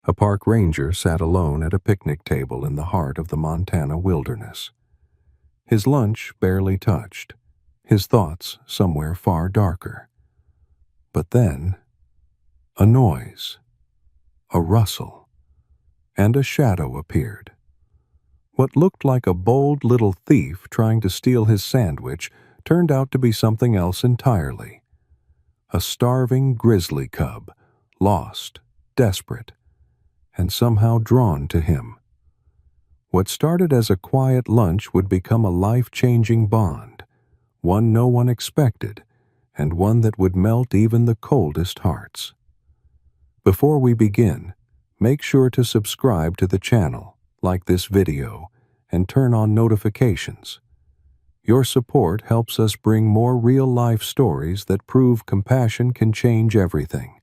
A park ranger sat alone at a picnic table in the heart of the Montana wilderness. His lunch barely touched, his thoughts somewhere far darker. But then, a noise, a rustle, and a shadow appeared. What looked like a bold little thief trying to steal his sandwich turned out to be something else entirely. A starving grizzly cub, lost, desperate, and somehow drawn to him. What started as a quiet lunch would become a life-changing bond, one no one expected, and one that would melt even the coldest hearts. Before we begin, make sure to subscribe to the channel, like this video, and turn on notifications. Your support helps us bring more real-life stories that prove compassion can change everything.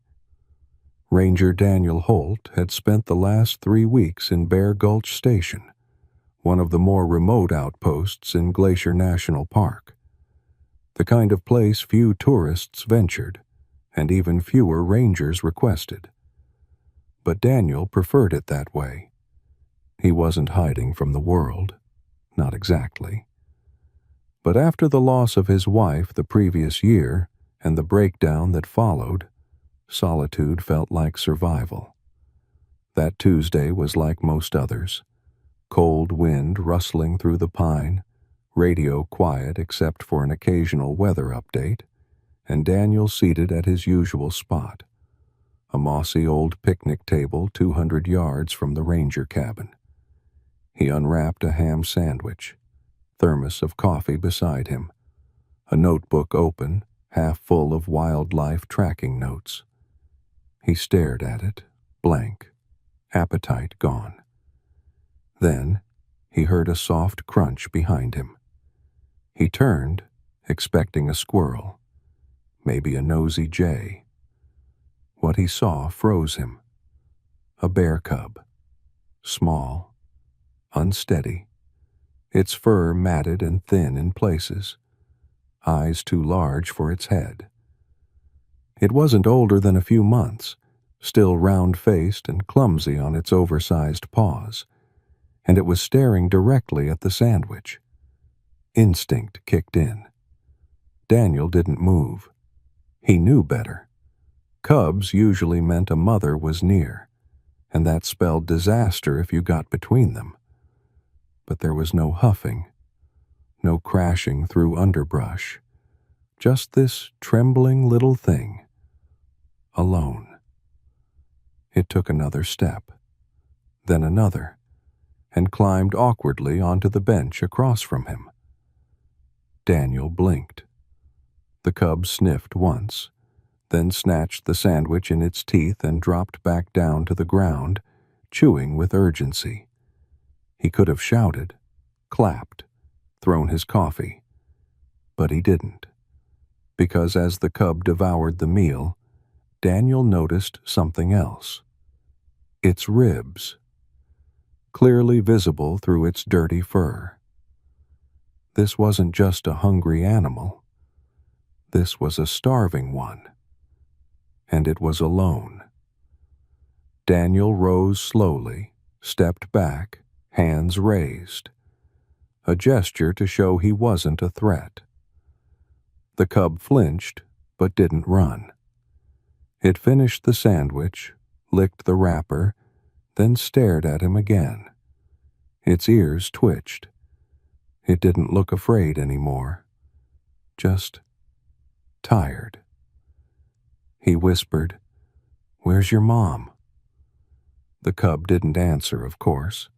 Ranger Daniel Holt had spent the last 3 weeks in Bear Gulch Station, one of the more remote outposts in Glacier National Park. The kind of place few tourists ventured, and even fewer rangers requested. But Daniel preferred it that way. He wasn't hiding from the world, not exactly. But after the loss of his wife the previous year and the breakdown that followed, solitude felt like survival. That Tuesday was like most others. Cold wind rustling through the pine, radio quiet except for an occasional weather update, and Daniel seated at his usual spot, a mossy old picnic table 200 yards from the ranger cabin. He unwrapped a ham sandwich, thermos of coffee beside him, a notebook open, half full of wildlife tracking notes. He stared at it, blank, appetite gone. Then he heard a soft crunch behind him. He turned, expecting a squirrel, maybe a nosy jay. What he saw froze him. A bear cub, small, unsteady, its fur matted and thin in places, eyes too large for its head. It wasn't older than a few months, still round-faced and clumsy on its oversized paws, and it was staring directly at the sandwich. Instinct kicked in. Daniel didn't move. He knew better. Cubs usually meant a mother was near, and that spelled disaster if you got between them. But there was no huffing, no crashing through underbrush, just this trembling little thing, alone. It took another step, then another, and climbed awkwardly onto the bench across from him. Daniel blinked. The cub sniffed once, then snatched the sandwich in its teeth and dropped back down to the ground, chewing with urgency. He could have shouted, clapped, thrown his coffee, but he didn't, because as the cub devoured the meal, Daniel noticed something else. Its ribs, clearly visible through its dirty fur. This wasn't just a hungry animal. This was a starving one. And it was alone. Daniel rose slowly, stepped back, hands raised, a gesture to show he wasn't a threat. The cub flinched, but didn't run. It finished the sandwich, licked the wrapper, then stared at him again. Its ears twitched. It didn't look afraid anymore, just tired. He whispered, "Where's your mom?" The cub didn't answer, of course,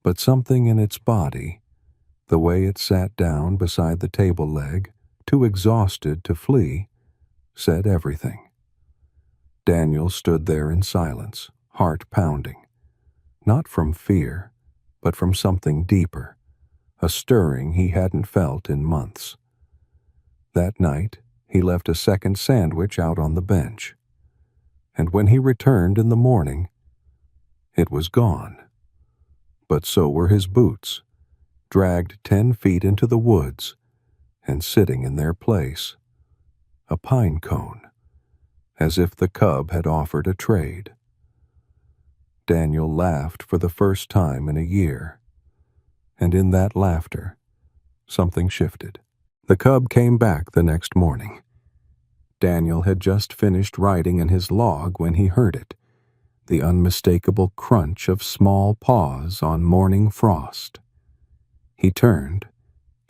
but something in its body, the way it sat down beside the table leg, too exhausted to flee, said everything. Daniel stood there in silence, heart pounding, not from fear, but from something deeper, a stirring he hadn't felt in months. That night, he left a second sandwich out on the bench, and when he returned in the morning, it was gone. But so were his boots, dragged 10 feet into the woods, and sitting in their place, a pine cone, as if the cub had offered a trade. Daniel laughed for the first time in a year, and in that laughter, something shifted. The cub came back the next morning. Daniel had just finished writing in his log when he heard it, the unmistakable crunch of small paws on morning frost. He turned,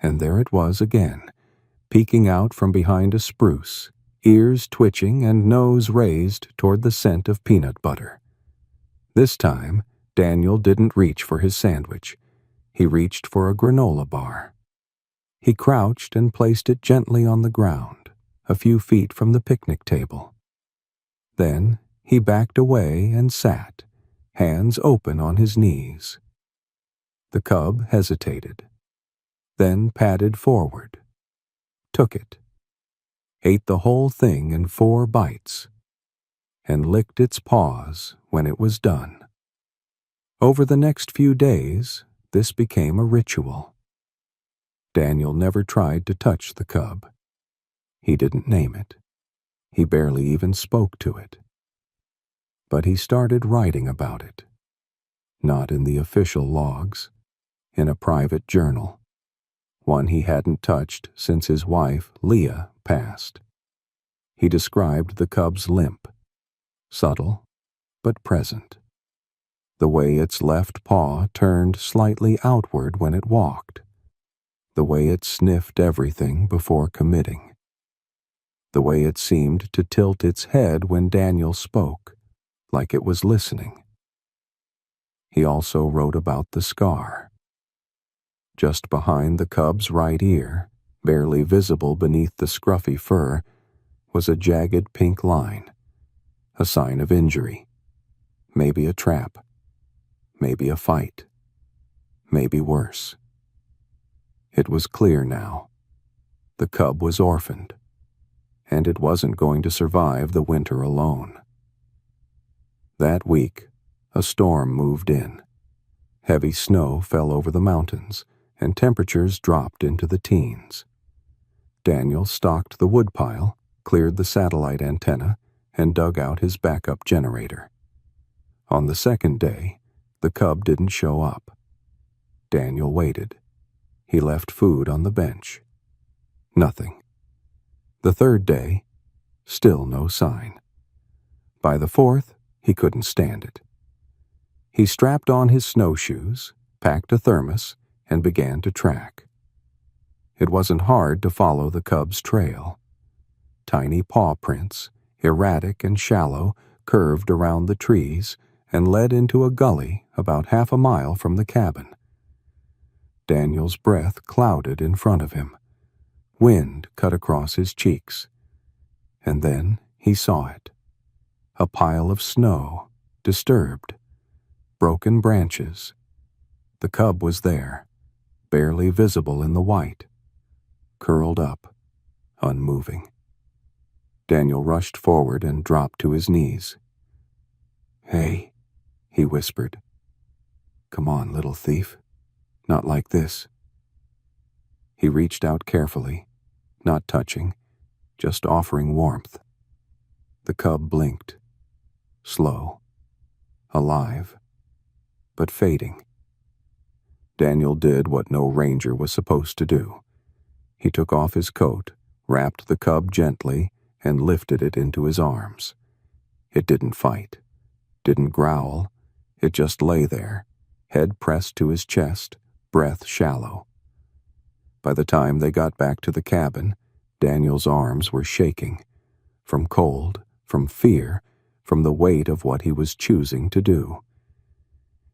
and there it was again, peeking out from behind a spruce, ears twitching and nose raised toward the scent of peanut butter. This time, Daniel didn't reach for his sandwich. He reached for a granola bar. He crouched and placed it gently on the ground, a few feet from the picnic table. Then he backed away and sat, hands open on his knees. The cub hesitated, then padded forward, took it, ate the whole thing in 4 bites, and licked its paws when it was done. Over the next few days, this became a ritual. Daniel never tried to touch the cub. He didn't name it. He barely even spoke to it. But he started writing about it. Not in the official logs, in a private journal, one he hadn't touched since his wife, Leah, passed. He described the cub's limp, subtle but present. The way its left paw turned slightly outward when it walked. The way it sniffed everything before committing. The way it seemed to tilt its head when Daniel spoke, like it was listening. He also wrote about the scar. Just behind the cub's right ear, barely visible beneath the scruffy fur, was a jagged pink line, a sign of injury. Maybe a trap. Maybe a fight. Maybe worse. It was clear now. The cub was orphaned, and it wasn't going to survive the winter alone. That week, a storm moved in. Heavy snow fell over the mountains, and temperatures dropped into the teens. Daniel stocked the woodpile, cleared the satellite antenna, and dug out his backup generator. On the second day, the cub didn't show up. Daniel waited. He left food on the bench. Nothing. The third day, still no sign. By the fourth, he couldn't stand it. He strapped on his snowshoes, packed a thermos, and began to track. It wasn't hard to follow the cub's trail. Tiny paw prints, erratic and shallow, curved around the trees and led into a gully about half a mile from the cabin. Daniel's breath clouded in front of him. Wind cut across his cheeks. And then he saw it. A pile of snow, disturbed. Broken branches. The cub was there, barely visible in the white. Curled up, unmoving. Daniel rushed forward and dropped to his knees. "Hey," he whispered. "Come on, little thief. Not like this." He reached out carefully, not touching, just offering warmth. The cub blinked. Slow. Alive. But fading. Daniel did what no ranger was supposed to do. He took off his coat, wrapped the cub gently, and lifted it into his arms. It didn't fight, didn't growl. It just lay there, head pressed to his chest, breath shallow. By the time they got back to the cabin, Daniel's arms were shaking. From cold, from fear, from the weight of what he was choosing to do.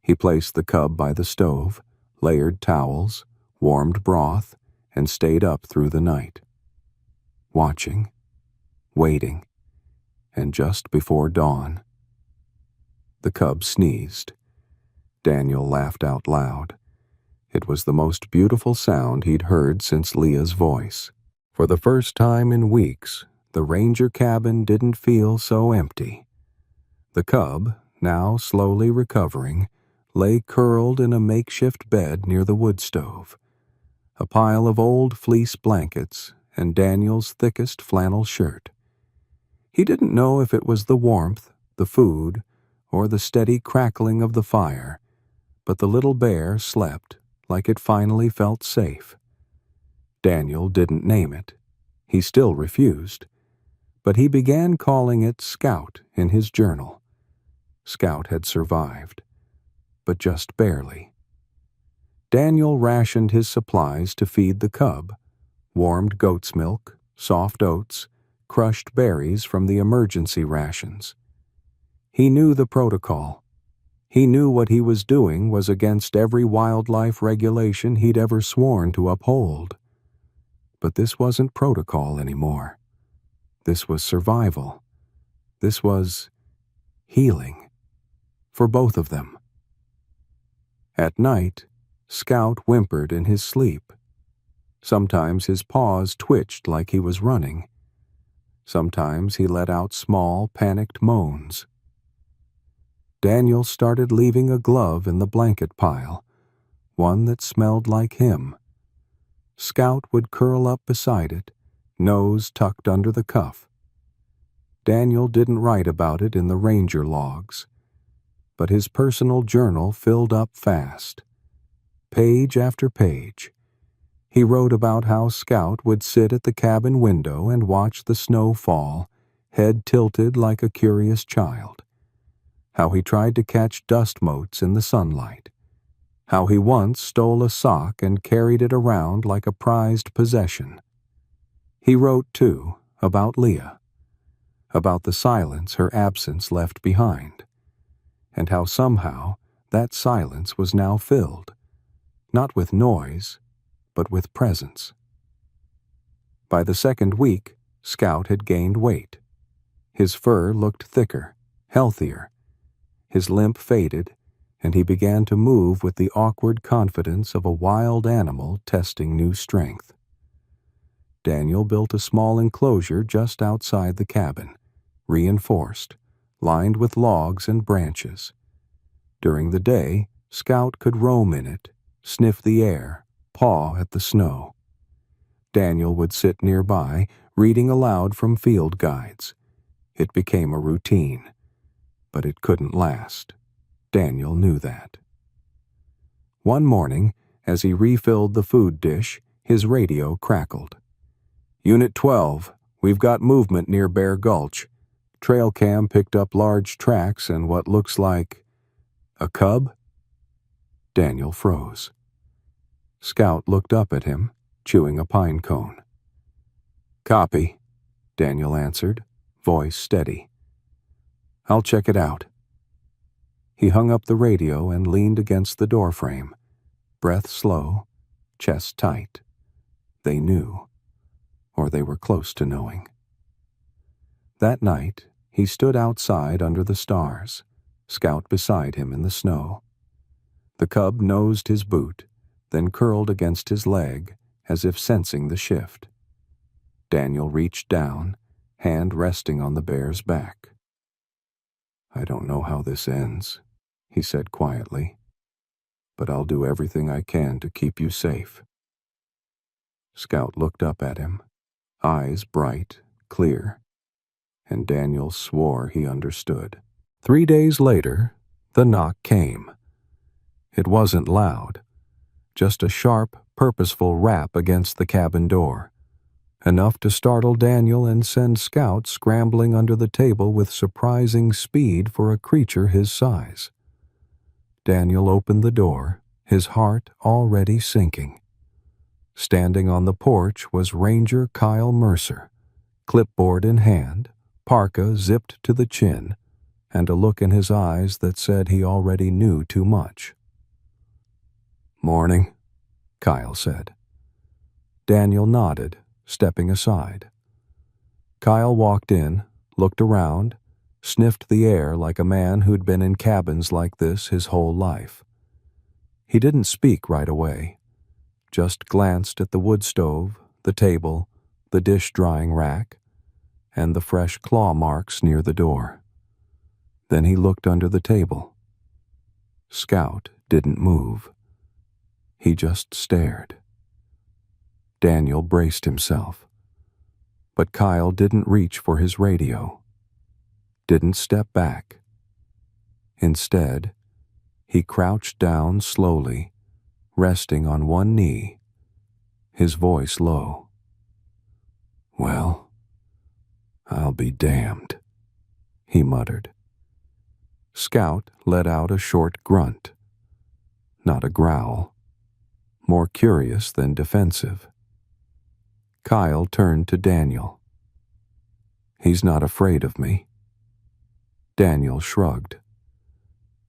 He placed the cub by the stove, layered towels, warmed broth, and stayed up through the night. Watching, waiting, and just before dawn, the cub sneezed. Daniel laughed out loud. It was the most beautiful sound he'd heard since Leah's voice. For the first time in weeks, the ranger cabin didn't feel so empty. The cub, now slowly recovering, lay curled in a makeshift bed near the wood stove. A pile of old fleece blankets and Daniel's thickest flannel shirt. He didn't know if it was the warmth, the food, or the steady crackling of the fire, but the little bear slept like it finally felt safe. Daniel didn't name it. He still refused, but he began calling it Scout in his journal. Scout had survived, but just barely. Daniel rationed his supplies to feed the cub, warmed goat's milk, soft oats, crushed berries from the emergency rations. He knew the protocol. He knew what he was doing was against every wildlife regulation he'd ever sworn to uphold. But this wasn't protocol anymore. This was survival. This was healing. For both of them. At night, Scout whimpered in his sleep. Sometimes his paws twitched like he was running. Sometimes he let out small, panicked moans. Daniel started leaving a glove in the blanket pile, one that smelled like him. Scout would curl up beside it, nose tucked under the cuff. Daniel didn't write about it in the ranger logs, but his personal journal filled up fast. Page after page. He wrote about how Scout would sit at the cabin window and watch the snow fall, head tilted like a curious child. How he tried to catch dust motes in the sunlight. How he once stole a sock and carried it around like a prized possession. He wrote, too, about Leah, about the silence her absence left behind, and how somehow that silence was now filled, not with noise, but with presence. By the second week, Scout had gained weight. His fur looked thicker, healthier. His limp faded, and he began to move with the awkward confidence of a wild animal testing new strength. Daniel built a small enclosure just outside the cabin, reinforced, lined with logs and branches. During the day, Scout could roam in it, sniff the air, paw at the snow. Daniel would sit nearby, reading aloud from field guides. It became a routine, but it couldn't last. Daniel knew that. One morning, as he refilled the food dish, his radio crackled. "Unit 12, we've got movement near Bear Gulch. Trail cam picked up large tracks and what looks like a cub?" Daniel froze. Scout looked up at him, chewing a pine cone. "Copy," Daniel answered, voice steady. "I'll check it out." He hung up the radio and leaned against the doorframe, breath slow, chest tight. They knew, or they were close to knowing. That night, he stood outside under the stars, Scout beside him in the snow. The cub nosed his boot, then curled against his leg, as if sensing the shift. Daniel reached down, hand resting on the bear's back. "I don't know how this ends," he said quietly, "but I'll do everything I can to keep you safe." Scout looked up at him, eyes bright, clear, and Daniel swore he understood. 3 days later, the knock came. It wasn't loud, just a sharp, purposeful rap against the cabin door, enough to startle Daniel and send Scout scrambling under the table with surprising speed for a creature his size. Daniel opened the door, his heart already sinking. Standing on the porch was Ranger Kyle Mercer, clipboard in hand, parka zipped to the chin, and a look in his eyes that said he already knew too much. "Morning," Kyle said. Daniel nodded, stepping aside. Kyle walked in, looked around, sniffed the air like a man who'd been in cabins like this his whole life. He didn't speak right away, just glanced at the wood stove, the table, the dish-drying rack, and the fresh claw marks near the door. Then he looked under the table. Scout didn't move. He just stared. Daniel braced himself. But Kyle didn't reach for his radio. Didn't step back. Instead, he crouched down slowly, resting on one knee, his voice low. "Well, I'll be damned," he muttered. Scout let out a short grunt. Not a growl, more curious than defensive. Kyle turned to Daniel. "He's not afraid of me." Daniel shrugged.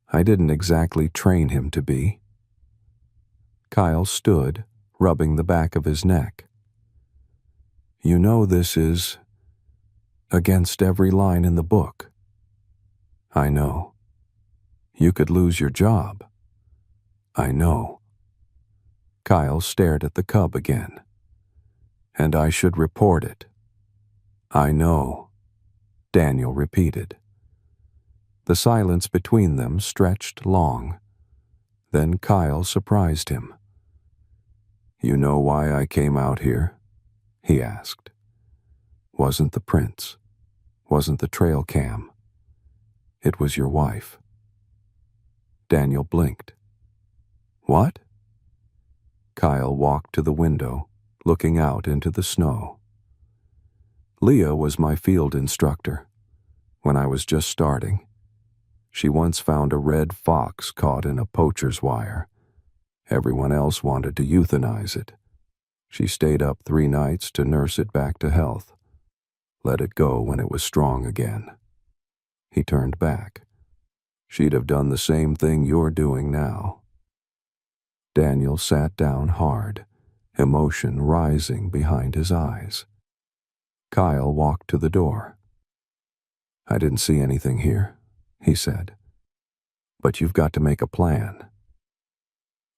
"I didn't exactly train him to be." Kyle stood, rubbing the back of his neck. "You know this is against every line in the book." "I know. You could lose your job." "I know." Kyle stared at the cub again. "And I should report it." "I know," Daniel repeated. The silence between them stretched long. Then Kyle surprised him. "You know why I came out here?" he asked. "Wasn't the prints. Wasn't the trail cam. It was your wife." Daniel blinked. "What?" Kyle walked to the window, looking out into the snow. "Leah was my field instructor when I was just starting. She once found a red fox caught in a poacher's wire. Everyone else wanted to euthanize it. She stayed up 3 nights to nurse it back to health. Let it go when it was strong again." He turned back. "She'd have done the same thing you're doing now." Daniel sat down hard, emotion rising behind his eyes. Kyle walked to the door. "I didn't see anything here," he said. "But you've got to make a plan."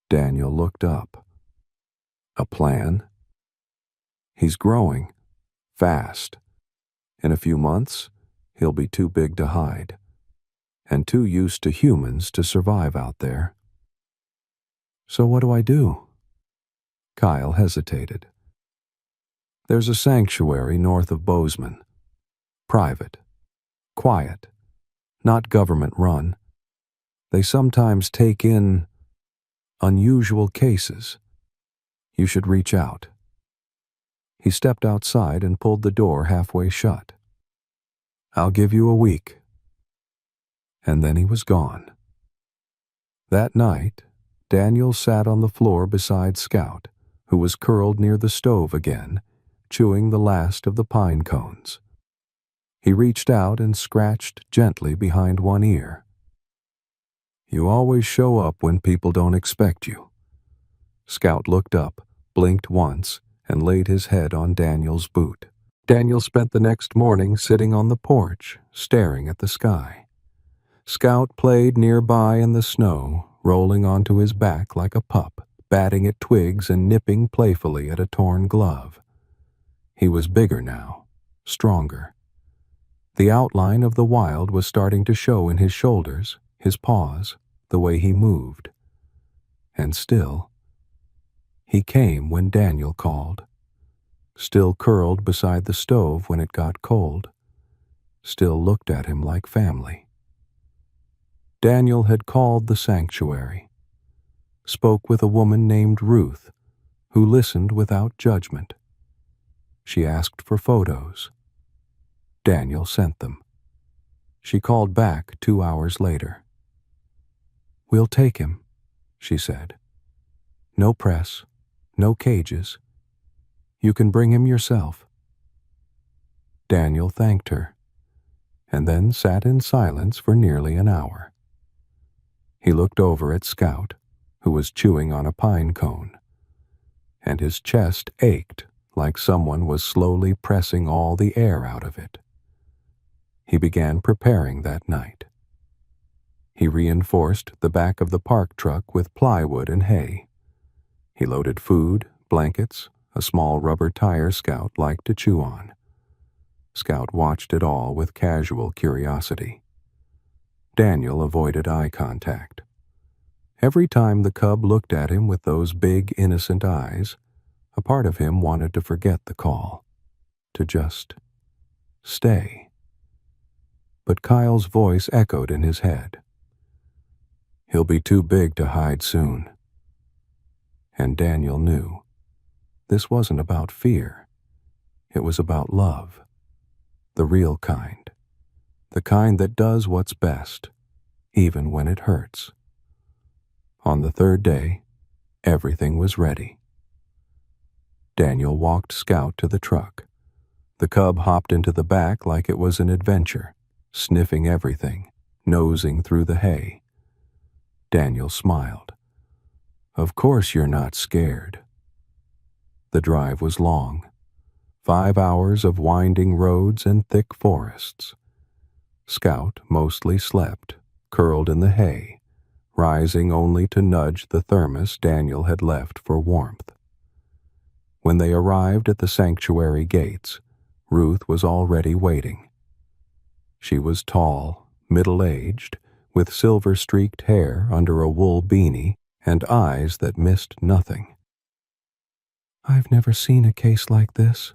Daniel looked up. "A plan?" "He's growing. Fast. In a few months, he'll be too big to hide, and too used to humans to survive out there." "So what do I do?" Kyle hesitated. "There's a sanctuary north of Bozeman. Private. Quiet. Not government-run. They sometimes take in unusual cases. You should reach out." He stepped outside and pulled the door halfway shut. "I'll give you a week." And then he was gone. That night, Daniel sat on the floor beside Scout, who was curled near the stove again, chewing the last of the pine cones. He reached out and scratched gently behind one ear. "You always show up when people don't expect you." Scout looked up, blinked once, and laid his head on Daniel's boot. Daniel spent the next morning sitting on the porch, staring at the sky. Scout played nearby in the snow, rolling onto his back like a pup, batting at twigs and nipping playfully at a torn glove. He was bigger now, stronger. The outline of the wild was starting to show in his shoulders, his paws, the way he moved. And still, he came when Daniel called. Still curled beside the stove when it got cold. Still looked at him like family. Daniel had called the sanctuary. Spoke with a woman named Ruth, who listened without judgment. She asked for photos. Daniel sent them. She called back 2 hours later. "We'll take him," she said. "No press, no cages. You can bring him yourself." Daniel thanked her, and then sat in silence for nearly an hour. He looked over at Scout, who was chewing on a pine cone, and his chest ached like someone was slowly pressing all the air out of it. He began preparing that night. He reinforced the back of the park truck with plywood and hay. He loaded food, blankets, a small rubber tire Scout liked to chew on. Scout watched it all with casual curiosity. Daniel avoided eye contact. Every time the cub looked at him with those big, innocent eyes, a part of him wanted to forget the call, to just stay. But Kyle's voice echoed in his head. He'll be too big to hide soon. And Daniel knew this wasn't about fear. It was about love. The real kind. The kind that does what's best, even when it hurts. On the third day, everything was ready. Daniel walked Scout to the truck. The cub hopped into the back like it was an adventure, sniffing everything, nosing through the hay. Daniel smiled. Of course you're not scared. The drive was long. 5 hours of winding roads and thick forests. Scout mostly slept, curled in the hay, rising only to nudge the thermos Daniel had left for warmth. When they arrived at the sanctuary gates, Ruth was already waiting. She was tall, middle-aged, with silver-streaked hair under a wool beanie and eyes that missed nothing. "I've never seen a case like this,"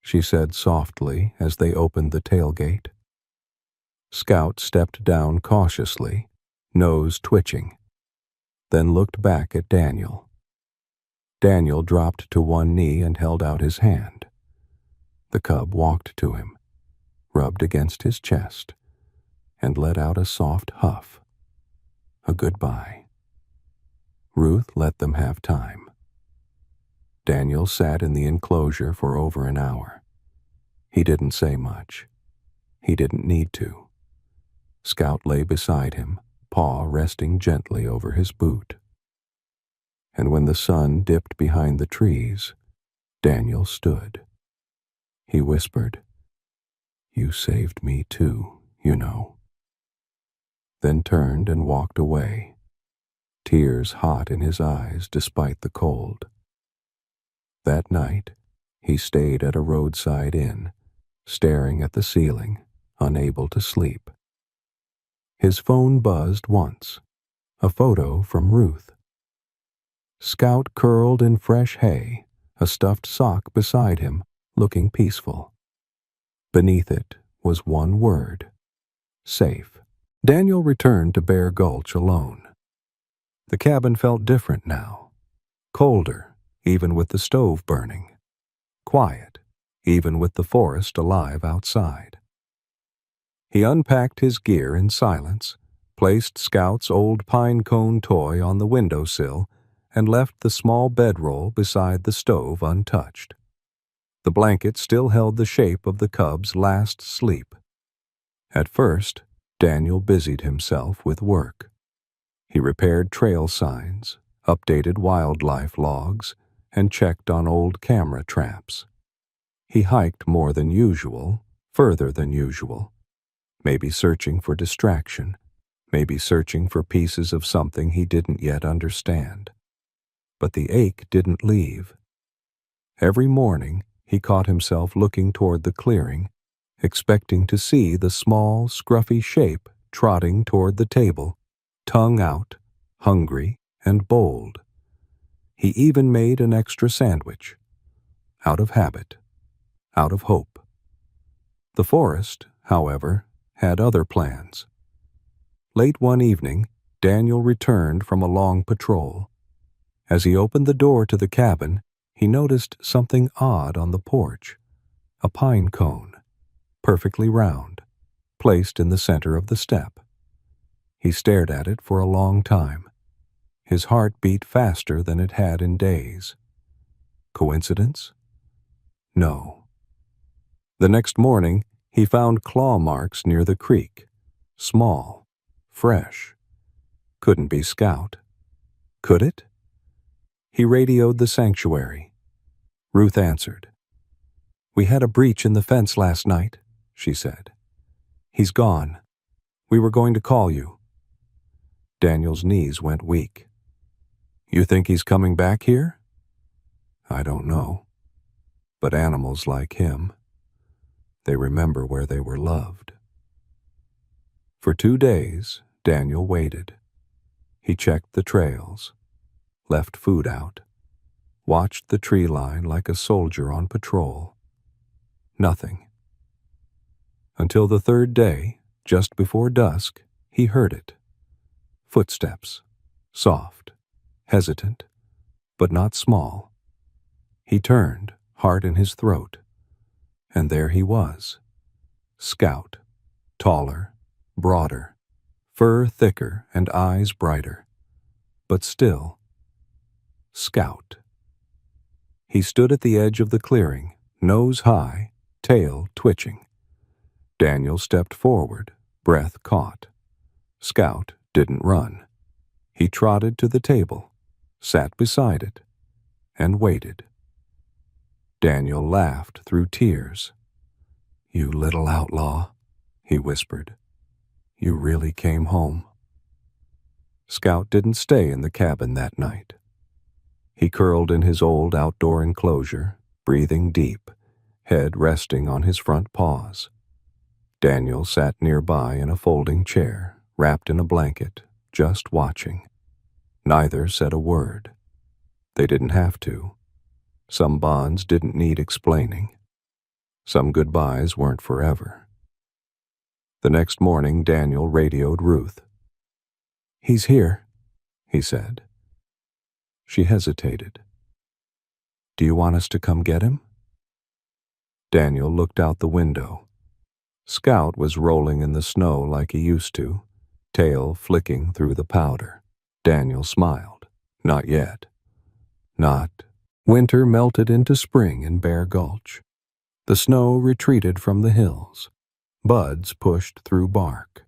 she said softly as they opened the tailgate. Scout stepped down cautiously, nose twitching, then looked back at Daniel. Daniel dropped to one knee and held out his hand. The cub walked to him, rubbed against his chest, and let out a soft huff. A goodbye. Ruth let them have time. Daniel sat in the enclosure for over an hour. He didn't say much. He didn't need to. Scout lay beside him, paw resting gently over his boot. And when the sun dipped behind the trees, Daniel stood. He whispered, "You saved me too, you know." Then turned and walked away, tears hot in his eyes despite the cold. That night, he stayed at a roadside inn, staring at the ceiling, unable to sleep. His phone buzzed once, a photo from Ruth. Scout curled in fresh hay, a stuffed sock beside him, looking peaceful. Beneath it was one word: safe. Daniel returned to Bear Gulch alone. The cabin felt different now. Colder, even with the stove burning. Quiet, even with the forest alive outside. He unpacked his gear in silence, placed Scout's old pine cone toy on the windowsill, and left the small bedroll beside the stove untouched. The blanket still held the shape of the cub's last sleep. At first, Daniel busied himself with work. He repaired trail signs, updated wildlife logs, and checked on old camera traps. He hiked more than usual, further than usual. Maybe searching for distraction, maybe searching for pieces of something he didn't yet understand. But the ache didn't leave. Every morning, he caught himself looking toward the clearing, expecting to see the small, scruffy shape trotting toward the table, tongue out, hungry and bold. He even made an extra sandwich. Out of habit, out of hope. The forest, however, had other plans. Late one evening, Daniel returned from a long patrol. As he opened the door to the cabin, he noticed something odd on the porch. A pine cone, perfectly round, placed in the center of the step. He stared at it for a long time. His heart beat faster than it had in days. Coincidence? No. The next morning, he found claw marks near the creek. Small, fresh. Couldn't be Scout. Could it? He radioed the sanctuary. Ruth answered. "We had a breach in the fence last night," she said. "He's gone. We were going to call you." Daniel's knees went weak. "You think he's coming back here?" "I don't know. But animals like him, they remember where they were loved." For 2 days, Daniel waited. He checked the trails, left food out, watched the tree line like a soldier on patrol. Nothing. Until the third day, just before dusk, he heard it. Footsteps, soft, hesitant, but not small. He turned, heart in his throat, and there he was. Scout, taller, broader, fur thicker and eyes brighter, but still, Scout. He stood at the edge of the clearing, nose high, tail twitching. Daniel stepped forward, breath caught. Scout didn't run. He trotted to the table, sat beside it, and waited. Daniel laughed through tears. "You little outlaw," he whispered. "You really came home." Scout didn't stay in the cabin that night. He curled in his old outdoor enclosure, breathing deep, head resting on his front paws. Daniel sat nearby in a folding chair, wrapped in a blanket, just watching. Neither said a word. They didn't have to. Some bonds didn't need explaining. Some goodbyes weren't forever. The next morning, Daniel radioed Ruth. "He's here," he said. She hesitated. "Do you want us to come get him?" Daniel looked out the window. Scout was rolling in the snow like he used to, tail flicking through the powder. Daniel smiled. Not yet. Not. Winter melted into spring in Bear Gulch. The snow retreated from the hills. Buds pushed through bark.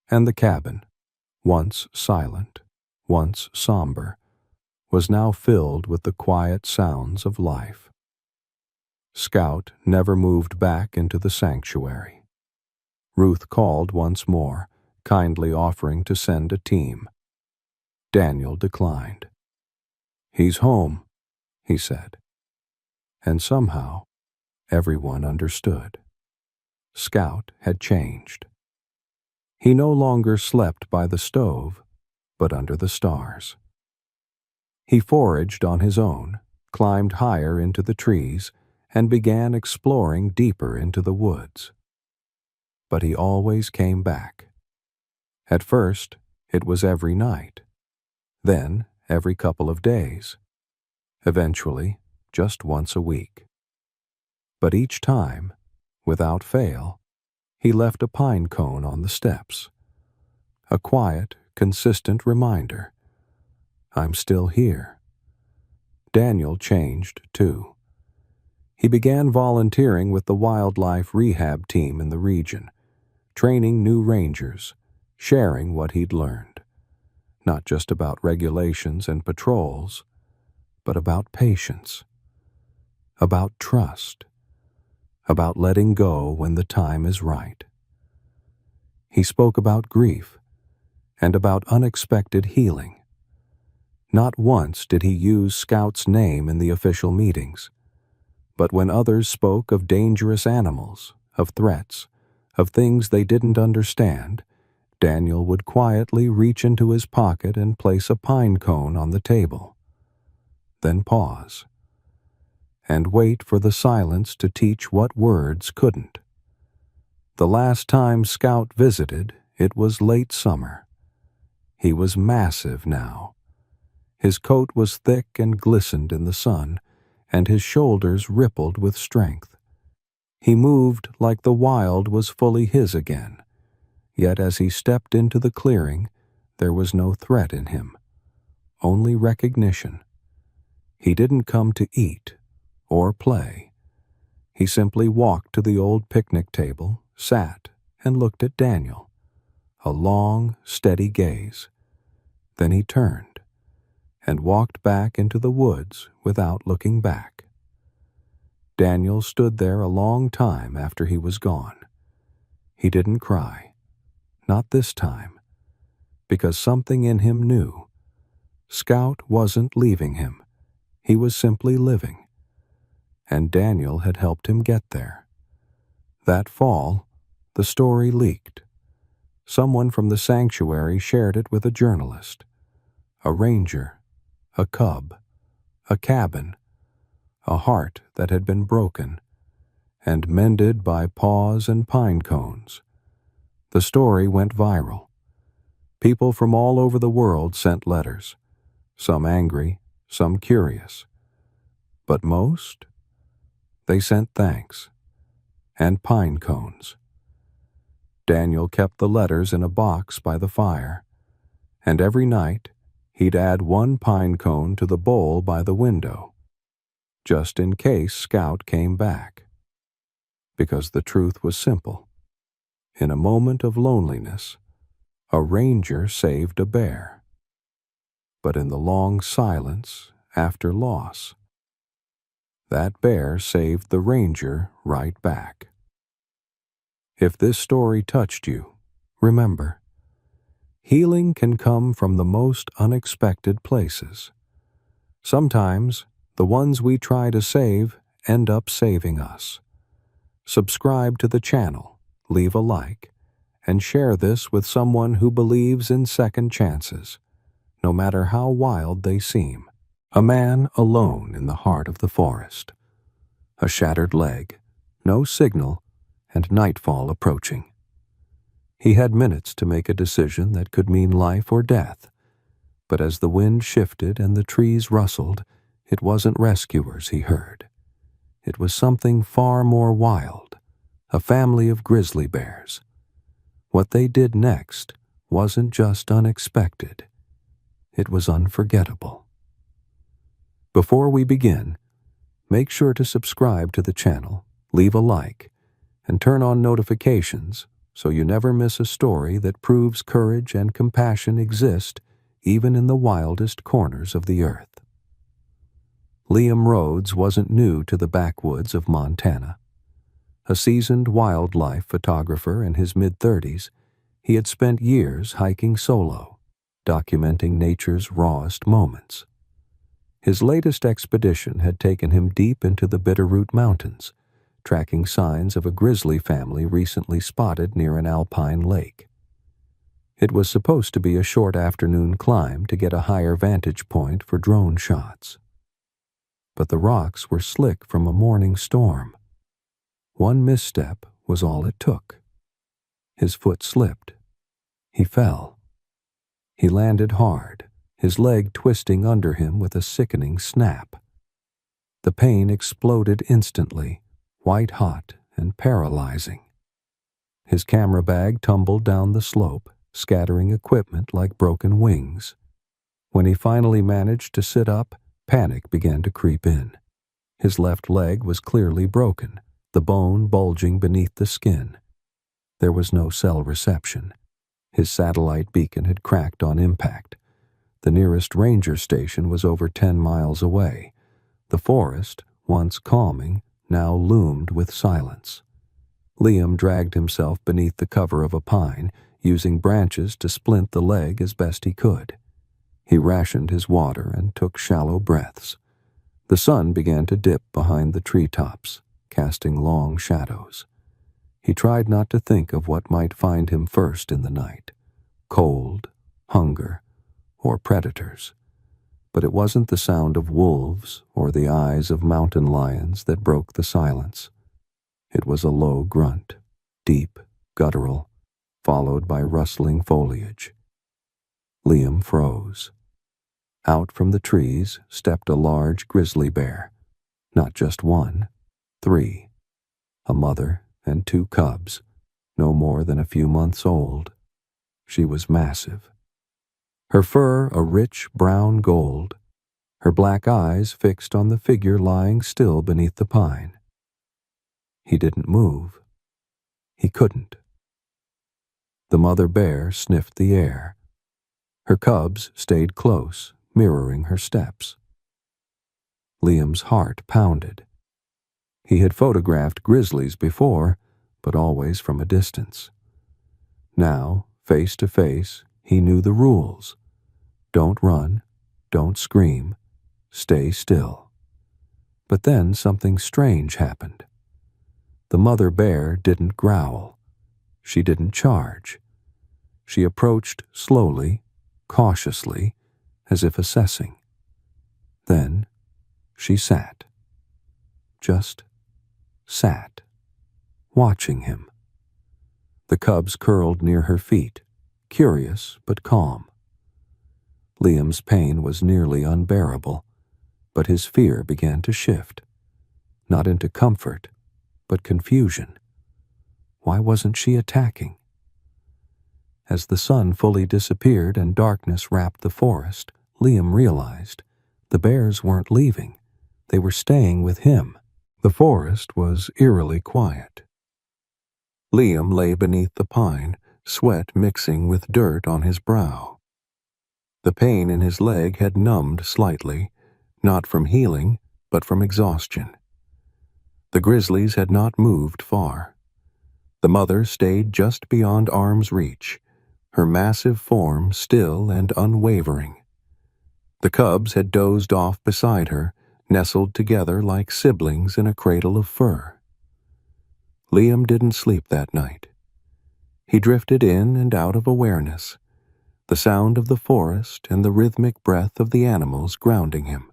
And the cabin, once silent, once somber, was now filled with the quiet sounds of life. Scout never moved back into the sanctuary. Ruth called once more, kindly offering to send a team. Daniel declined. "He's home," he said. And somehow, everyone understood. Scout had changed. He no longer slept by the stove, but under the stars. He foraged on his own, climbed higher into the trees, and began exploring deeper into the woods. But he always came back. At first, it was every night. Then, every couple of days. Eventually, just once a week. But each time, without fail, he left a pine cone on the steps. A quiet, consistent reminder. I'm still here. Daniel changed, too. He began volunteering with the wildlife rehab team in the region, training new rangers, sharing what he'd learned. Not just about regulations and patrols, but about patience, about trust, about letting go when the time is right. He spoke about grief and about unexpected healing. Not once did he use Scout's name in the official meetings, but when others spoke of dangerous animals, of threats, of things they didn't understand, Daniel would quietly reach into his pocket and place a pine cone on the table. Then pause, and wait for the silence to teach what words couldn't. The last time Scout visited, it was late summer. He was massive now. His coat was thick and glistened in the sun, and his shoulders rippled with strength. He moved like the wild was fully his again. Yet as he stepped into the clearing, there was no threat in him, only recognition. He didn't come to eat or play. He simply walked to the old picnic table, sat, and looked at Daniel. A long, steady gaze. Then he turned and walked back into the woods without looking back. Daniel stood there a long time after he was gone. He didn't cry. Not this time, because something in him knew. Scout wasn't leaving him. He was simply living. And Daniel had helped him get there. That fall, the story leaked. Someone from the sanctuary shared it with a journalist. A ranger, a cub, a cabin, a heart that had been broken and mended by paws and pine cones. The story went viral. People from all over the world sent letters, some angry, some curious. But most, they sent thanks and pine cones. Daniel kept the letters in a box by the fire, and every night he'd add one pine cone to the bowl by the window, just in case Scout came back. Because the truth was simple. In a moment of loneliness, a ranger saved a bear. But in the long silence after loss, that bear saved the ranger right back. If this story touched you, remember, healing can come from the most unexpected places. Sometimes, the ones we try to save end up saving us. Subscribe to the channel, leave a like, and share this with someone who believes in second chances, no matter how wild they seem. A man alone in the heart of the forest. A shattered leg, no signal, and nightfall approaching. He had minutes to make a decision that could mean life or death, but as the wind shifted and the trees rustled, it wasn't rescuers he heard. It was something far more wild, a family of grizzly bears. What they did next wasn't just unexpected, it was unforgettable. Before we begin, make sure to subscribe to the channel, leave a like, and turn on notifications so you never miss a story that proves courage and compassion exist even in the wildest corners of the earth. Liam Rhodes wasn't new to the backwoods of Montana. A seasoned wildlife photographer in his mid-30s, he had spent years hiking solo, documenting nature's rawest moments. His latest expedition had taken him deep into the Bitterroot Mountains, tracking signs of a grizzly family recently spotted near an alpine lake. It was supposed to be a short afternoon climb to get a higher vantage point for drone shots. But the rocks were slick from a morning storm. One misstep was all it took. His foot slipped. He fell. He landed hard, his leg twisting under him with a sickening snap. The pain exploded instantly, white-hot and paralyzing. His camera bag tumbled down the slope, scattering equipment like broken wings. When he finally managed to sit up, panic began to creep in. His left leg was clearly broken, the bone bulging beneath the skin. There was no cell reception. His satellite beacon had cracked on impact. The nearest ranger station was over 10 miles away. The forest, once calming, now loomed with silence. Liam dragged himself beneath the cover of a pine, using branches to splint the leg as best he could. He rationed his water and took shallow breaths. The sun began to dip behind the treetops, casting long shadows. He tried not to think of what might find him first in the night: cold, hunger, or predators. But it wasn't the sound of wolves or the eyes of mountain lions that broke the silence. It was a low grunt, deep, guttural, followed by rustling foliage. Liam froze. Out from the trees stepped a large grizzly bear. Not just one, 3. A mother and 2 cubs, no more than a few months old. She was massive. Her fur a rich brown gold, her black eyes fixed on the figure lying still beneath the pine. He didn't move. He couldn't. The mother bear sniffed the air. Her cubs stayed close, mirroring her steps. Liam's heart pounded. He had photographed grizzlies before, but always from a distance. Now, face to face, he knew the rules. Don't run, don't scream, stay still. But then something strange happened. The mother bear didn't growl. She didn't charge. She approached slowly, cautiously, as if assessing. Then she sat. Just sat, watching him. The cubs curled near her feet, curious but calm. Liam's pain was nearly unbearable, but his fear began to shift, not into comfort, but confusion. Why wasn't she attacking? As the sun fully disappeared and darkness wrapped the forest, Liam realized the bears weren't leaving. They were staying with him. The forest was eerily quiet. Liam lay beneath the pine, sweat mixing with dirt on his brow. The pain in his leg had numbed slightly, not from healing, but from exhaustion. The grizzlies had not moved far. The mother stayed just beyond arm's reach, her massive form still and unwavering. The cubs had dozed off beside her, nestled together like siblings in a cradle of fur. Liam didn't sleep that night. He drifted in and out of awareness, the sound of the forest and the rhythmic breath of the animals grounding him.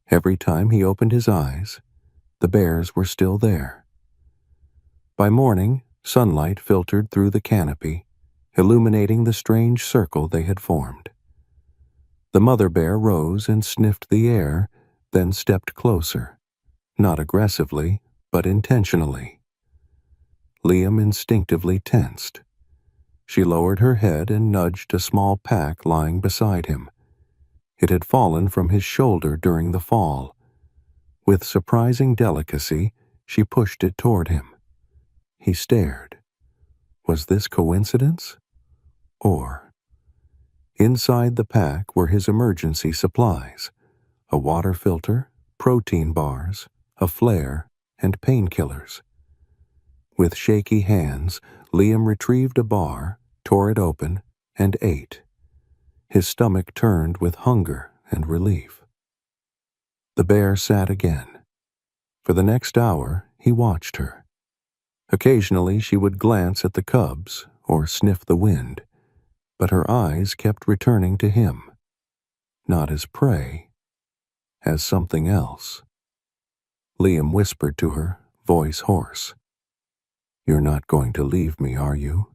Every time he opened his eyes, the bears were still there. By morning, sunlight filtered through the canopy, illuminating the strange circle they had formed. The mother bear rose and sniffed the air, then stepped closer, not aggressively, but intentionally. Liam instinctively tensed. She lowered her head and nudged a small pack lying beside him. It had fallen from his shoulder during the fall. With surprising delicacy, she pushed it toward him. He stared. Was this coincidence? Or... Inside the pack were his emergency supplies, a water filter, protein bars, a flare, and painkillers. With shaky hands, Liam retrieved a bar, tore it open, and ate. His stomach turned with hunger and relief. The bear sat again. For the next hour, he watched her. Occasionally she would glance at the cubs or sniff the wind, but her eyes kept returning to him, not as prey, as something else. Liam whispered to her, voice hoarse, "You're not going to leave me, are you?"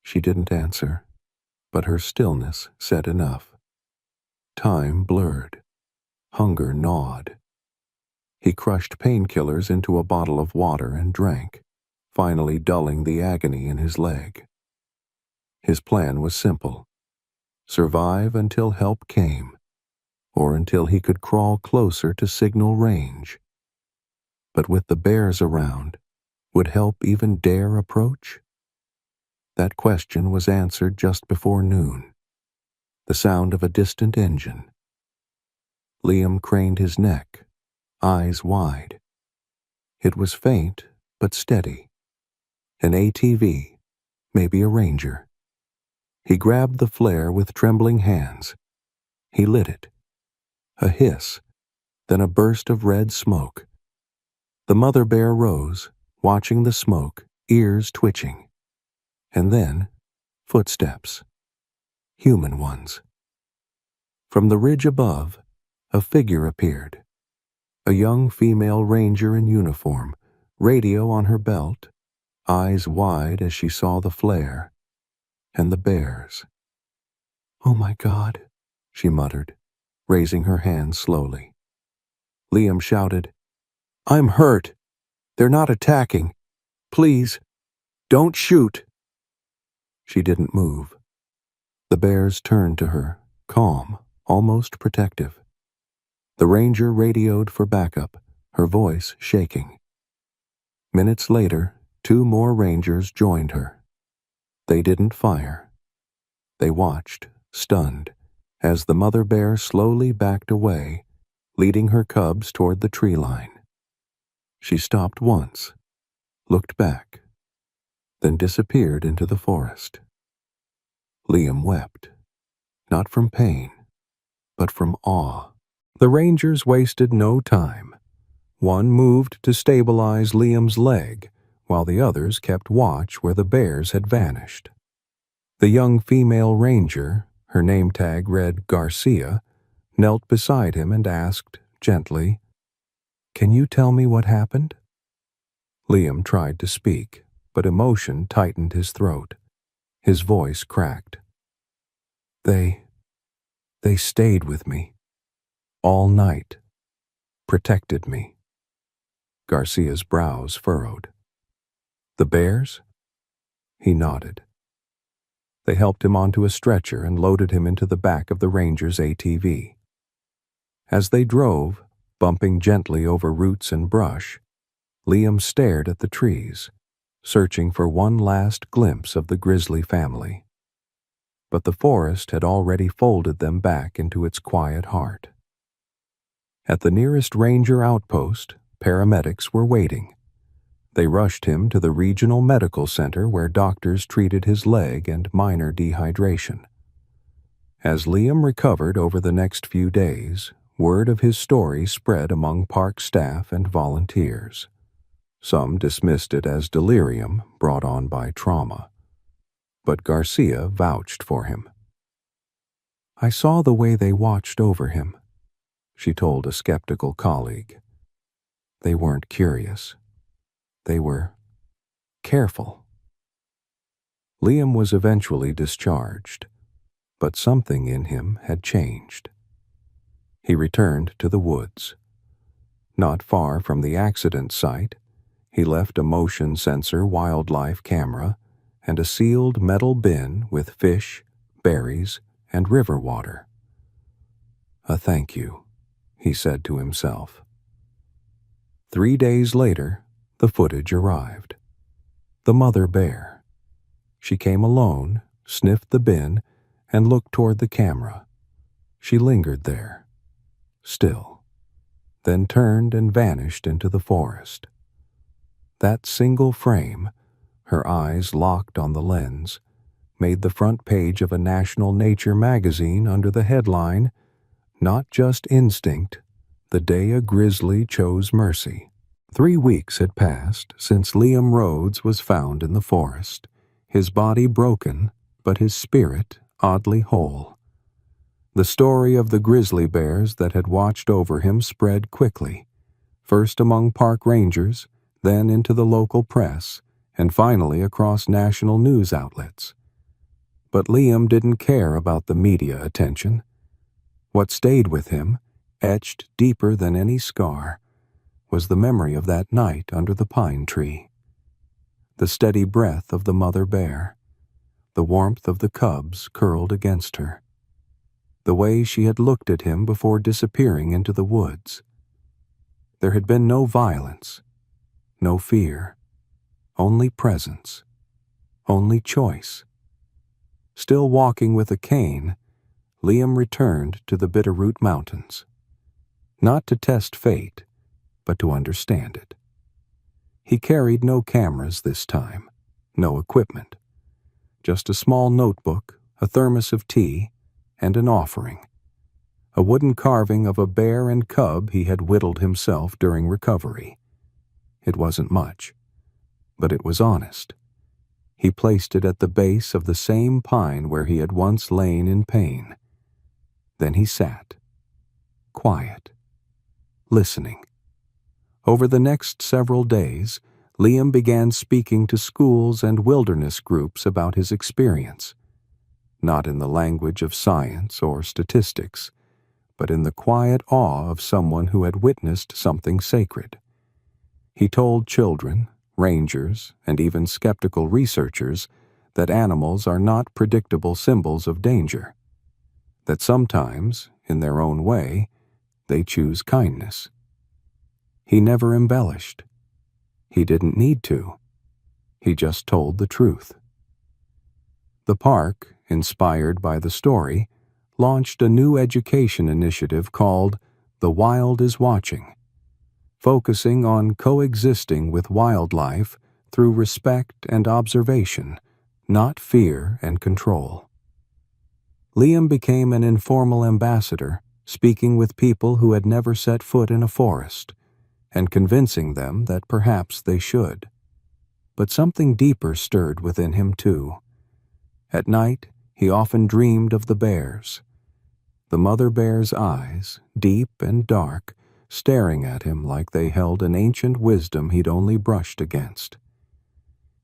She didn't answer, but her stillness said enough. Time blurred. Hunger gnawed. He crushed painkillers into a bottle of water and drank, finally dulling the agony in his leg. His plan was simple: survive until help came, or until he could crawl closer to signal range. But with the bears around, would help even dare approach? That question was answered just before noon. The sound of a distant engine. Liam craned his neck, eyes wide. It was faint, but steady. An ATV, maybe a ranger. He grabbed the flare with trembling hands. He lit it. A hiss, then a burst of red smoke. The mother bear rose, watching the smoke, ears twitching. And then, footsteps. Human ones. From the ridge above, a figure appeared. A young female ranger in uniform, radio on her belt, eyes wide as she saw the flare, and the bears. "Oh my God," she muttered, raising her hands slowly. Liam shouted, "I'm hurt. They're not attacking. Please, don't shoot." She didn't move. The bears turned to her, calm, almost protective. The ranger radioed for backup, her voice shaking. Minutes later, 2 more rangers joined her. They didn't fire. They watched, stunned, as the mother bear slowly backed away, leading her cubs toward the tree line. She stopped once, looked back, then disappeared into the forest. Liam wept, not from pain, but from awe. The rangers wasted no time. One moved to stabilize Liam's leg, while the others kept watch where the bears had vanished. The young female ranger, her name tag read Garcia, knelt beside him and asked, gently, "Can you tell me what happened?" Liam tried to speak, but emotion tightened his throat. His voice cracked. They stayed with me. All night. Protected me. Garcia's brows furrowed. The bears? He nodded. They helped him onto a stretcher and loaded him into the back of the ranger's ATV. As they drove, bumping gently over roots and brush, Liam stared at the trees, searching for one last glimpse of the Grizzly family. But the forest had already folded them back into its quiet heart. At the nearest ranger outpost, paramedics were waiting. They rushed him to the regional medical center where doctors treated his leg and minor dehydration. As Liam recovered over the next few days, word of his story spread among park staff and volunteers. Some dismissed it as delirium brought on by trauma. But Garcia vouched for him. I saw the way they watched over him, she told a skeptical colleague. They weren't curious. They were careful. Liam was eventually discharged, but something in him had changed. He returned to the woods. Not far from the accident site, he left a motion sensor wildlife camera and a sealed metal bin with fish, berries, and river water. A thank you, he said to himself. 3 days later, the footage arrived. The mother bear. She came alone, sniffed the bin, and looked toward the camera. She lingered there, still, then turned and vanished into the forest. That single frame, her eyes locked on the lens, made the front page of a national nature magazine under the headline, Not Just Instinct, the Day a Grizzly Chose Mercy. 3 weeks had passed since Liam Rhodes was found in the forest, his body broken, but his spirit oddly whole. The story of the grizzly bears that had watched over him spread quickly, first among park rangers, then into the local press, and finally across national news outlets. But Liam didn't care about the media attention. What stayed with him, etched deeper than any scar, was the memory of that night under the pine tree. The steady breath of the mother bear, the warmth of the cubs curled against her, the way she had looked at him before disappearing into the woods. There had been no violence, no fear, only presence, only choice. Still walking with a cane, Liam returned to the Bitterroot Mountains, not to test fate, but to understand it. He carried no cameras this time, no equipment, just a small notebook, a thermos of tea, and an offering, a wooden carving of a bear and cub he had whittled himself during recovery. It wasn't much, but it was honest. He placed it at the base of the same pine where he had once lain in pain. Then he sat, quiet, listening. Over the next several days, Liam began speaking to schools and wilderness groups about his experience, not in the language of science or statistics, but in the quiet awe of someone who had witnessed something sacred. He told children, rangers, and even skeptical researchers that animals are not predictable symbols of danger, that sometimes, in their own way, they choose kindness. He never embellished. He didn't need to. He just told the truth. The park, inspired by the story, launched a new education initiative called The Wild is Watching, focusing on coexisting with wildlife through respect and observation, not fear and control. Liam became an informal ambassador, speaking with people who had never set foot in a forest, and convincing them that perhaps they should. But something deeper stirred within him too. At night, he often dreamed of the bears. The mother bear's eyes, deep and dark, staring at him like they held an ancient wisdom he'd only brushed against.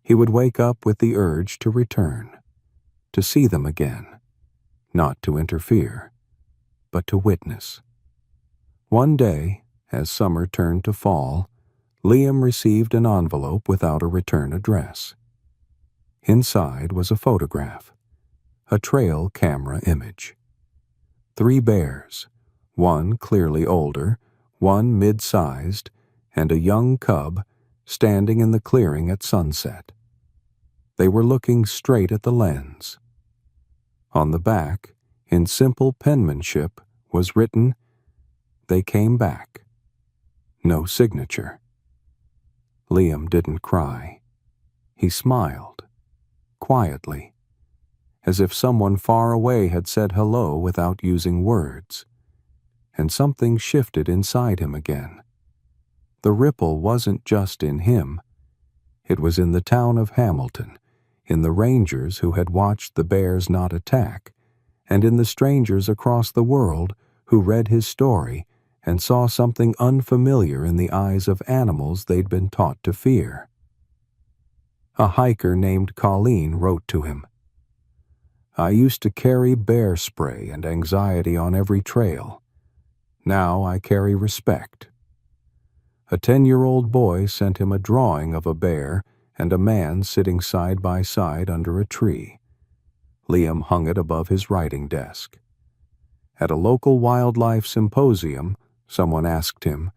He would wake up with the urge to return, to see them again, not to interfere, but to witness. One day, as summer turned to fall, Liam received an envelope without a return address. Inside was a photograph, a trail camera image. 3 bears, one clearly older, one mid-sized, and a young cub standing in the clearing at sunset. They were looking straight at the lens. On the back, in simple penmanship, was written, "They came back." No signature. Liam didn't cry. He smiled, quietly, as if someone far away had said hello without using words, and something shifted inside him again. The ripple wasn't just in him. It was in the town of Hamilton, in the rangers who had watched the bears not attack, and in the strangers across the world who read his story and saw something unfamiliar in the eyes of animals they'd been taught to fear. A hiker named Colleen wrote to him, "I used to carry bear spray and anxiety on every trail. Now I carry respect." A 10-year-old boy sent him a drawing of a bear and a man sitting side by side under a tree. Liam hung it above his writing desk. At a local wildlife symposium, someone asked him,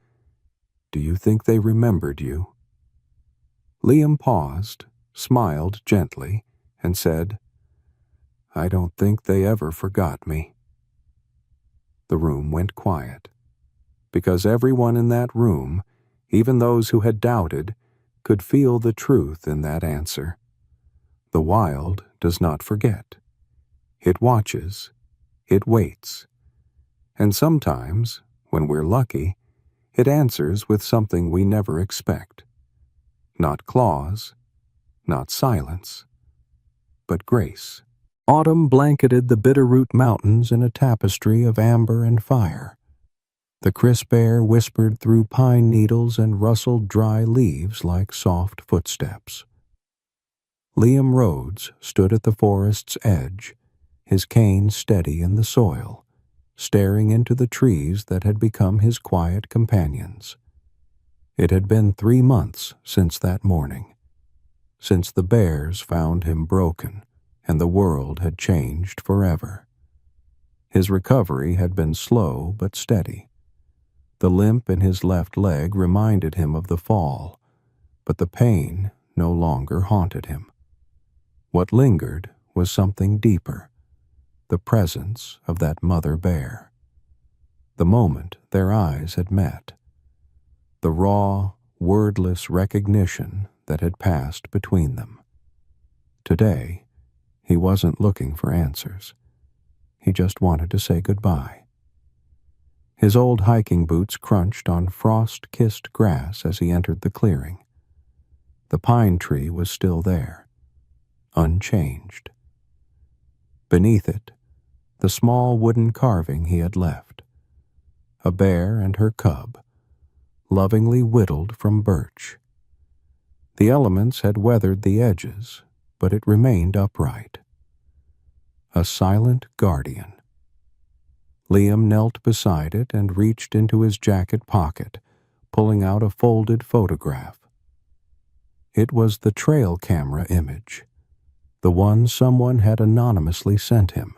"Do you think they remembered you?" Liam paused, smiled gently, and said, "I don't think they ever forgot me." The room went quiet, because everyone in that room, even those who had doubted, could feel the truth in that answer. The wild does not forget. It watches, it waits, and sometimes, when we're lucky, it answers with something we never expect. Not claws, not silence, but grace. Autumn blanketed the Bitterroot Mountains in a tapestry of amber and fire. The crisp air whispered through pine needles and rustled dry leaves like soft footsteps. Liam Rhodes stood at the forest's edge, his cane steady in the soil, staring into the trees that had become his quiet companions. It had been 3 months since that morning, since the bears found him broken and the world had changed forever. His recovery had been slow but steady. The limp in his left leg reminded him of the fall, but the pain no longer haunted him. What lingered was something deeper, the presence of that mother bear. The moment their eyes had met, the raw, wordless recognition that had passed between them. Today, he wasn't looking for answers. He just wanted to say goodbye. His old hiking boots crunched on frost-kissed grass as he entered the clearing. The pine tree was still there, unchanged. Beneath it, the small wooden carving he had left, a bear and her cub, lovingly whittled from birch. The elements had weathered the edges, but it remained upright. A silent guardian. Liam knelt beside it and reached into his jacket pocket, pulling out a folded photograph. It was the trail camera image, the one someone had anonymously sent him.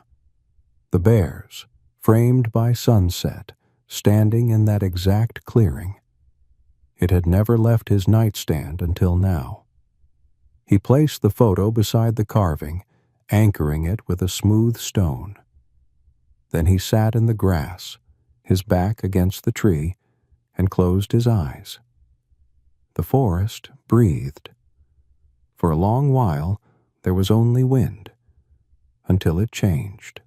The bears, framed by sunset, standing in that exact clearing. It had never left his nightstand until now. He placed the photo beside the carving, anchoring it with a smooth stone. Then he sat in the grass, his back against the tree, and closed his eyes. The forest breathed. For a long while, there was only wind, until it changed.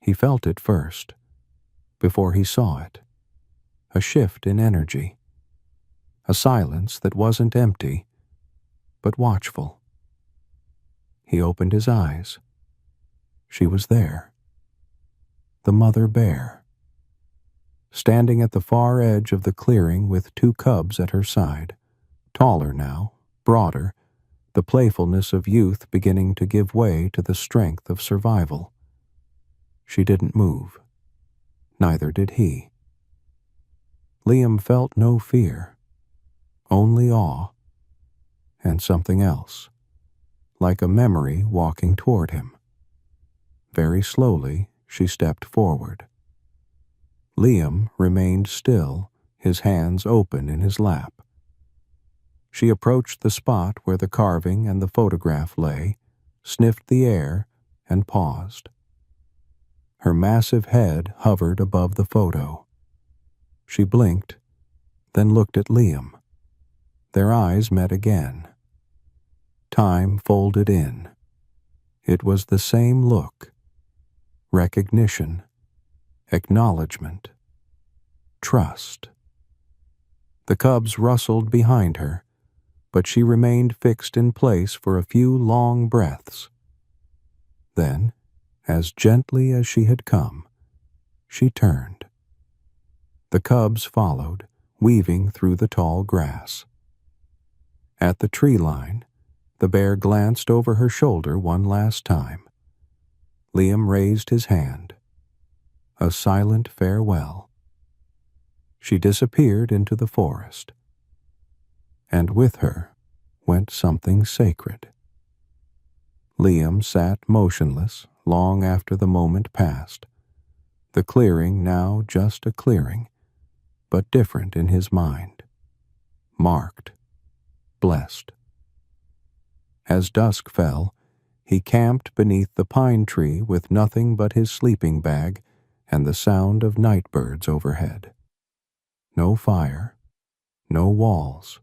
He felt it first, before he saw it. A shift in energy. A silence that wasn't empty, but watchful. He opened his eyes. She was there. The mother bear. Standing at the far edge of the clearing with 2 cubs at her side, taller now, broader, the playfulness of youth beginning to give way to the strength of survival. She didn't move. Neither did he. Liam felt no fear, only awe, and something else, like a memory walking toward him. Very slowly, she stepped forward. Liam remained still, his hands open in his lap. She approached the spot where the carving and the photograph lay, sniffed the air, and paused. Her massive head hovered above the photo. She blinked, then looked at Liam. Their eyes met again. Time folded in. It was the same look. Recognition, acknowledgement, trust. The cubs rustled behind her, but she remained fixed in place for a few long breaths. Then, as gently as she had come, she turned. The cubs followed, weaving through the tall grass. At the tree line, the bear glanced over her shoulder one last time. Liam raised his hand. A silent farewell. She disappeared into the forest. And with her went something sacred. Liam sat motionless long after the moment passed, the clearing now just a clearing, but different in his mind. Marked. Blessed. As dusk fell, he camped beneath the pine tree with nothing but his sleeping bag and the sound of night birds overhead. No fire, no walls,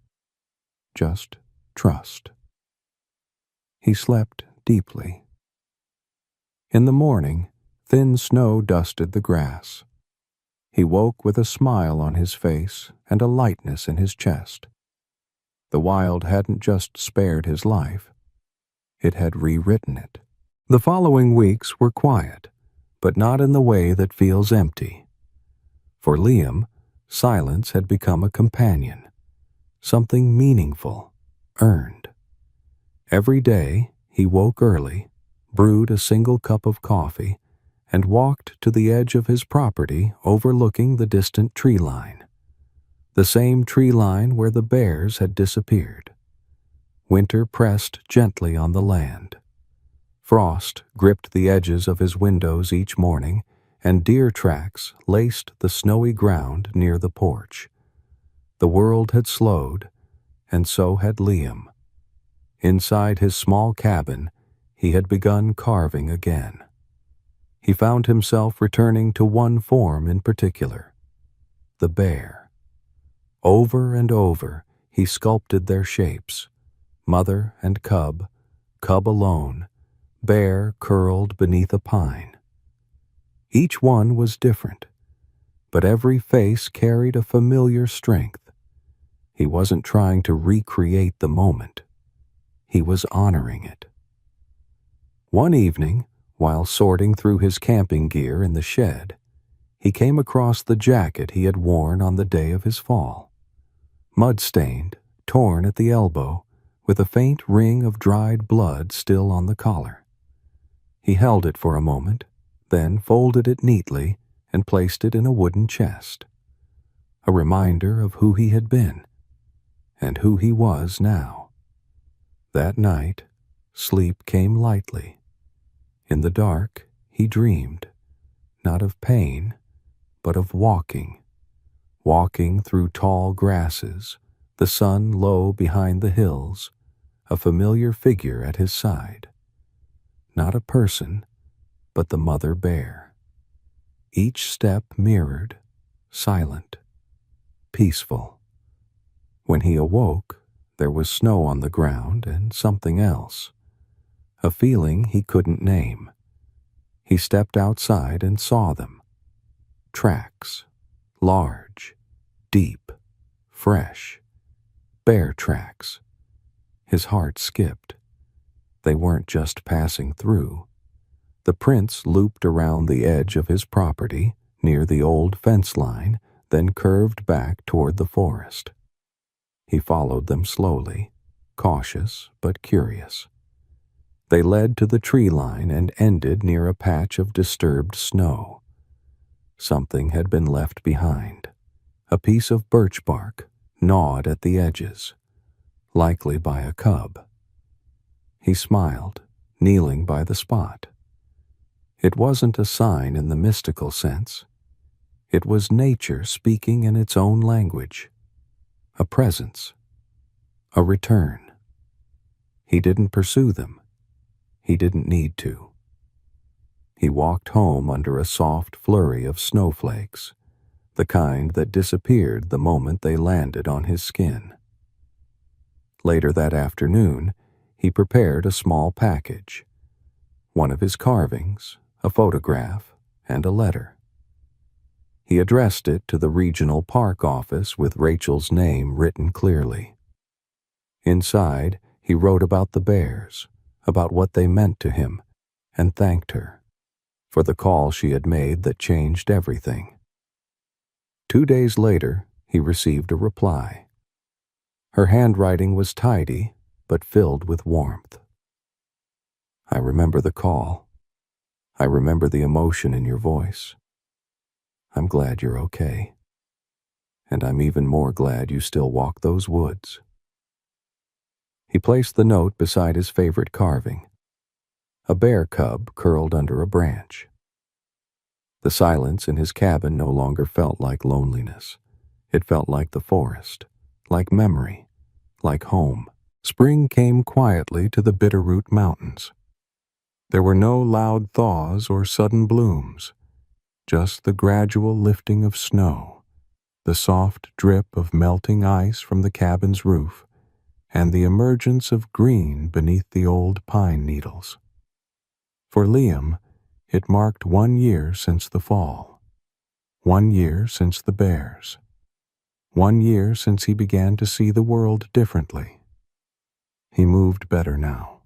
just trust. He slept deeply. In the morning, thin snow dusted the grass. He woke with a smile on his face and a lightness in his chest. The wild hadn't just spared his life, it had rewritten it. The following weeks were quiet, but not in the way that feels empty. For Liam, silence had become a companion, something meaningful, earned. Every day, he woke early, brewed a single cup of coffee, and walked to the edge of his property overlooking the distant tree line. The same tree line where the bears had disappeared. Winter pressed gently on the land. Frost gripped the edges of his windows each morning, and deer tracks laced the snowy ground near the porch. The world had slowed, and so had Liam. Inside his small cabin, he had begun carving again. He found himself returning to one form in particular, the bear. Over and over, he sculpted their shapes, mother and cub, cub alone, bear curled beneath a pine. Each one was different, but every face carried a familiar strength. He wasn't trying to recreate the moment. He was honoring it. One evening, while sorting through his camping gear in the shed, he came across the jacket he had worn on the day of his fall. Mud-stained, torn at the elbow, with a faint ring of dried blood still on the collar. He held it for a moment, then folded it neatly and placed it in a wooden chest. A reminder of who he had been, and who he was now. That night, sleep came lightly. In the dark, he dreamed, not of pain, but of walking through tall grasses, the sun low behind the hills, a familiar figure at his side. Not a person, but the mother bear. Each step mirrored, silent, peaceful. When he awoke, there was snow on the ground and something else, a feeling he couldn't name. He stepped outside and saw them. Tracks, large, deep, fresh, bear tracks. His heart skipped. They weren't just passing through. The prints looped around the edge of his property, near the old fence line, then curved back toward the forest. He followed them slowly, cautious but curious. They led to the tree line and ended near a patch of disturbed snow. Something had been left behind, a piece of birch bark gnawed at the edges, likely by a cub. He smiled, kneeling by the spot. It wasn't a sign in the mystical sense. It was nature speaking in its own language, a presence, a return. He didn't pursue them. He didn't need to. He walked home under a soft flurry of snowflakes, the kind that disappeared the moment they landed on his skin. Later that afternoon, he prepared a small package, one of his carvings, a photograph, and a letter. He addressed it to the regional park office with Rachel's name written clearly. Inside, he wrote about the bears, about what they meant to him, and thanked her for the call she had made that changed everything. 2 days later, he received a reply. Her handwriting was tidy, but filled with warmth. I remember the call. I remember the emotion in your voice. I'm glad you're okay. And I'm even more glad you still walk those woods. He placed the note beside his favorite carving, a bear cub curled under a branch. The silence in his cabin no longer felt like loneliness. It felt like the forest, like memory, like home. Spring came quietly to the Bitterroot Mountains. There were no loud thaws or sudden blooms, just the gradual lifting of snow, the soft drip of melting ice from the cabin's roof, and the emergence of green beneath the old pine needles. For Liam, it marked 1 year since the fall, 1 year since the bears, 1 year since he began to see the world differently. He moved better now.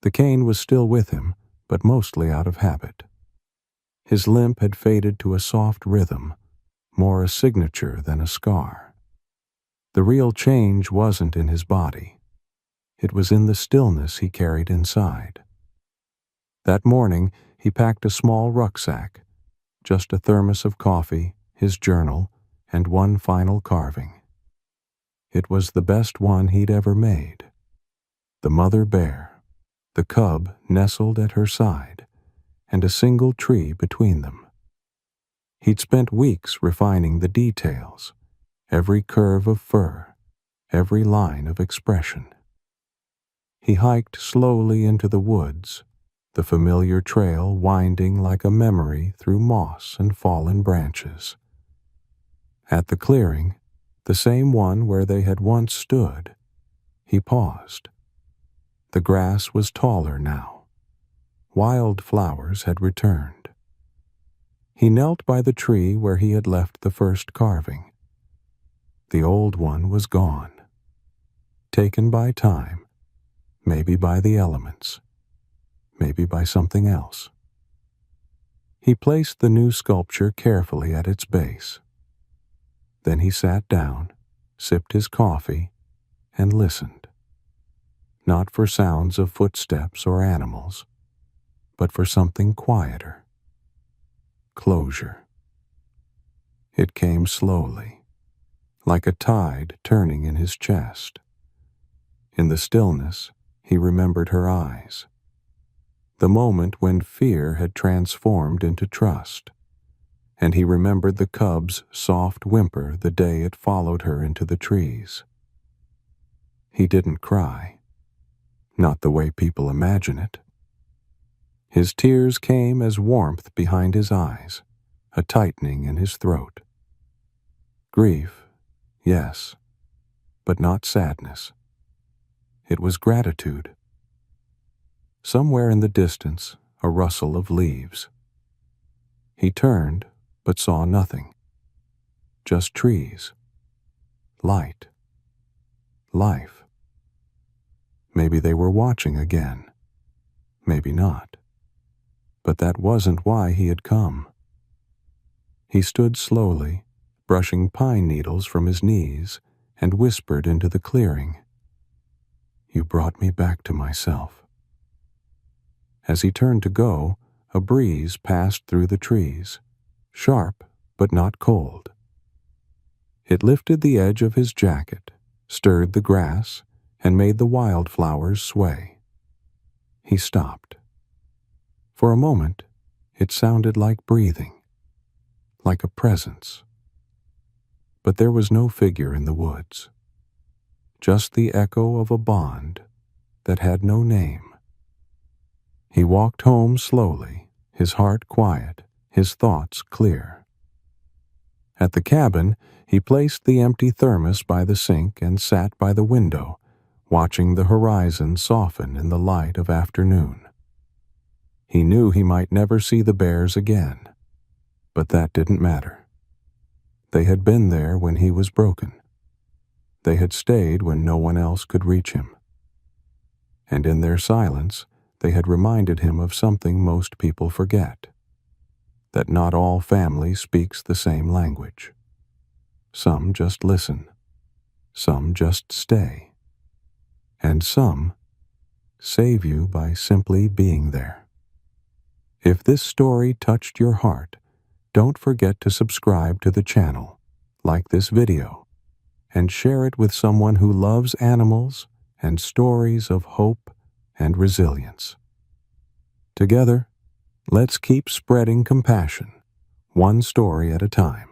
The cane was still with him, but mostly out of habit. His limp had faded to a soft rhythm, more a signature than a scar. The real change wasn't in his body. It was in the stillness he carried inside. That morning, he packed a small rucksack, just a thermos of coffee, his journal, and one final carving. It was the best one he'd ever made. The mother bear, the cub nestled at her side, and a single tree between them. He'd spent weeks refining the details, every curve of fur, every line of expression. He hiked slowly into the woods, the familiar trail winding like a memory through moss and fallen branches. At the clearing, the same one where they had once stood, he paused. The grass was taller now. Wild flowers had returned. He knelt by the tree where he had left the first carving. The old one was gone, taken by time, maybe by the elements, maybe by something else. He placed the new sculpture carefully at its base. Then he sat down, sipped his coffee, and listened. Not for sounds of footsteps or animals, but for something quieter. Closure. It came slowly, like a tide turning in his chest. In the stillness, he remembered her eyes. The moment when fear had transformed into trust, and he remembered the cub's soft whimper the day it followed her into the trees. He didn't cry, not the way people imagine it. His tears came as warmth behind his eyes, a tightening in his throat. Grief, yes, but not sadness. It was gratitude. Somewhere in the distance, a rustle of leaves. He turned, but saw nothing. Just trees. Light. Life. Maybe they were watching again. Maybe not. But that wasn't why he had come. He stood slowly, brushing pine needles from his knees, and whispered into the clearing. You brought me back to myself." As he turned to go, a breeze passed through the trees, sharp but not cold. It lifted the edge of his jacket, stirred the grass, and made the wildflowers sway. He stopped. For a moment, it sounded like breathing, like a presence. But there was no figure in the woods, just the echo of a bond that had no name. He walked home slowly, his heart quiet, his thoughts clear. At the cabin, he placed the empty thermos by the sink and sat by the window, watching the horizon soften in the light of afternoon. He knew he might never see the bears again, but that didn't matter. They had been there when he was broken. They had stayed when no one else could reach him. And in their silence, they had reminded him of something most people forget: that not all family speaks the same language. Some just listen, some just stay, and some save you by simply being there. If this story touched your heart, don't forget to subscribe to the channel, like this video, and share it with someone who loves animals and stories of hope and resilience. Together, let's keep spreading compassion, one story at a time.